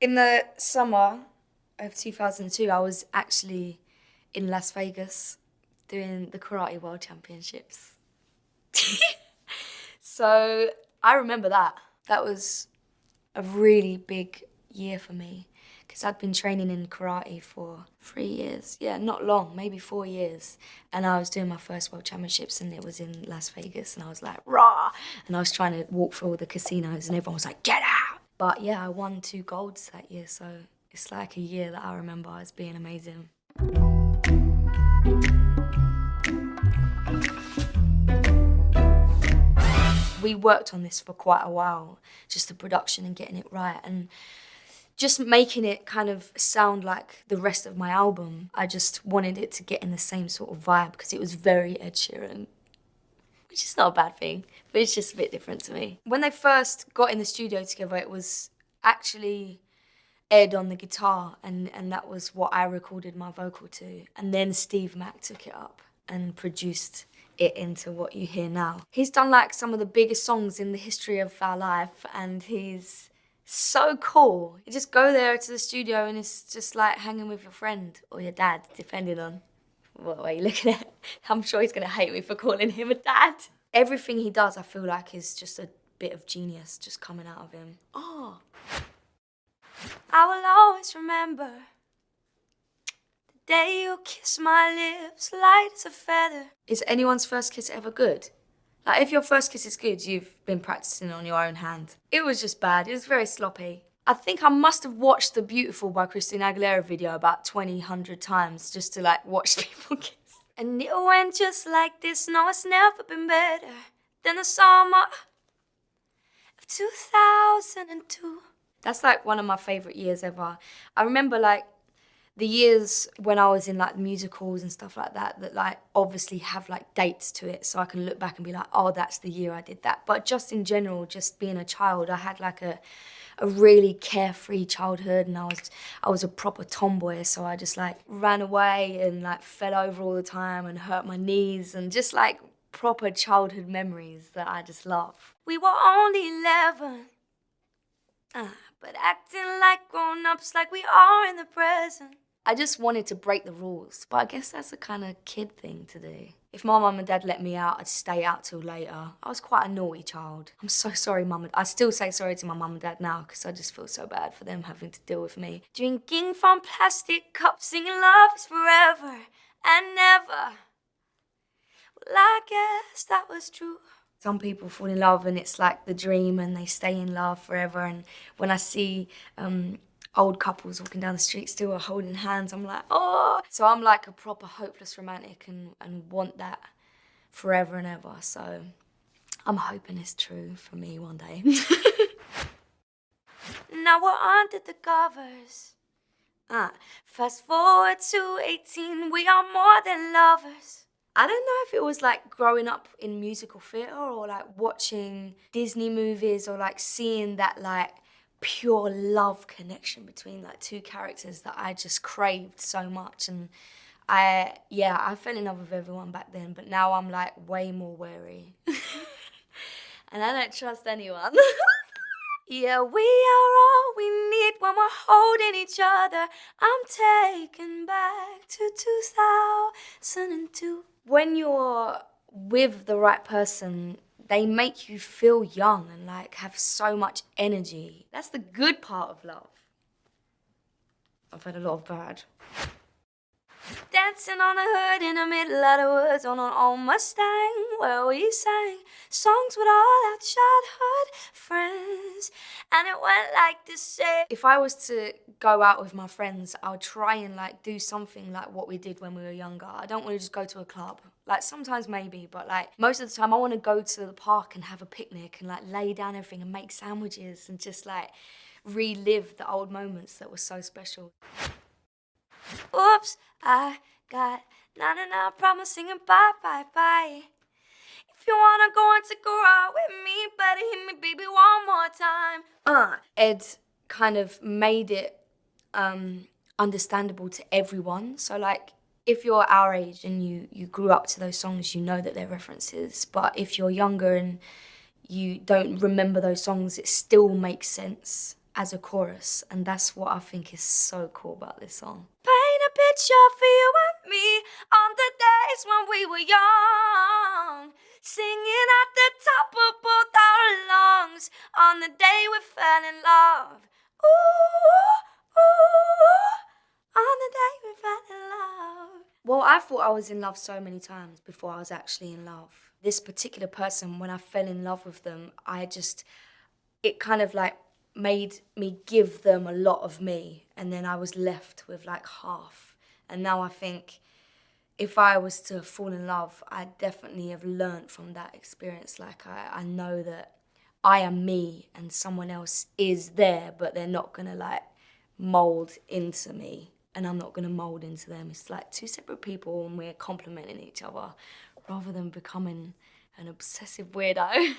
In the summer of 2002, I was actually in Las Vegas doing the Karate World Championships. So I remember that. That was a really big year for me because I'd been training in karate for 3 years. Yeah, not long, maybe 4 years. And I was doing my first World Championships and it was in Las Vegas and I was like, rah! And I was trying to walk through all the casinos and everyone was like, get out! But yeah, I won 2 golds that year, so it's like a year that I remember as being amazing. We worked on this for quite a while, just the production and getting it right and just making it kind of sound like the rest of my album. I just wanted it to get in the same sort of vibe because it was very Ed Sheeran, which is not a bad thing, but it's just a bit different to me. When they first got in the studio together, it was actually Ed on the guitar and that was what I recorded my vocal to. And then Steve Mac took it up and produced it into what you hear now. He's done like some of the biggest songs in the history of our life and he's so cool. You just go there to the studio and it's just like hanging with your friend or your dad, depending on what way you're looking at. I'm sure he's gonna hate me for calling him a dad. Everything he does, I feel like, is just a bit of genius just coming out of him. Oh. I will always remember the day you kiss my lips, light as a feather. Is anyone's first kiss ever good? Like, if your first kiss is good, you've been practicing on your own hand. It was just bad. It was very sloppy. I think I must have watched the Beautiful by Christina Aguilera video about 100 times just to like watch people kiss. And it went just like this. No, it's never been better than the summer of 2002. That's like one of my favorite years ever. I remember like the years when I was in like musicals and stuff like that like obviously have like dates to it, so I can look back and be like, oh, that's the year I did that. But just in general, just being a child, I had like a really carefree childhood and I was a proper tomboy, so I just like ran away and like fell over all the time and hurt my knees and just like proper childhood memories that I just love. We were only 11. But acting like grown-ups like we are in the present. I just wanted to break the rules, but I guess that's the kind of kid thing to do. If my mum and dad let me out, I'd stay out till later. I was quite a naughty child. I'm so sorry, mum. I still say sorry to my mum and dad now because I just feel so bad for them having to deal with me. Drinking from plastic cups, singing love is forever and never. Well, I guess that was true. Some people fall in love and it's like the dream and they stay in love forever. And when I see old couples walking down the street still holding hands, I'm like, oh. So I'm like a proper hopeless romantic and want that forever and ever. So I'm hoping it's true for me one day. Now we're under the covers. Fast forward to 18, we are more than lovers. I don't know if it was like growing up in musical theatre or like watching Disney movies or like seeing that like pure love connection between like two characters that I just craved so much. And I fell in love with everyone back then, but now I'm like way more wary. And I don't trust anyone. Yeah, we are all we need when we're holding each other. I'm taken back to 2002. When you're with the right person, they make you feel young and like have so much energy. That's the good part of love. I've had a lot of bad. Dancing on the hood in the middle of the woods on an old Mustang where we sang songs with all our childhood friends. And it went like this. If I was to go out with my friends, I would try and like do something like what we did when we were younger. I don't want to just go to a club. Like sometimes maybe, but like most of the time I want to go to the park and have a picnic and like lay down everything and make sandwiches and just like relive the old moments that were so special. Oops, I got 99 promise singing bye, bye, bye. If you wanna go and take a ride with me, better hit me, baby, one more time. Ed kind of made it understandable to everyone. So like, if you're our age and you grew up to those songs, you know that they're references. But if you're younger and you don't remember those songs, it still makes sense. as a chorus, and that's what I think is so cool about this song. Paint a picture for you and me on the days when we were young, singing at the top of both our lungs on the day we fell in love. Ooh, ooh, on the day we fell in love. Well, I thought I was in love so many times before I was actually in love. This particular person, when I fell in love with them, it kind of like made me give them a lot of me, and then I was left with like half. And now I think if I was to fall in love, I definitely have learned from that experience. Like I know that I am me and someone else is there, but they're not gonna like mold into me and I'm not gonna mold into them. It's like two separate people and we're complementing each other rather than becoming an obsessive weirdo.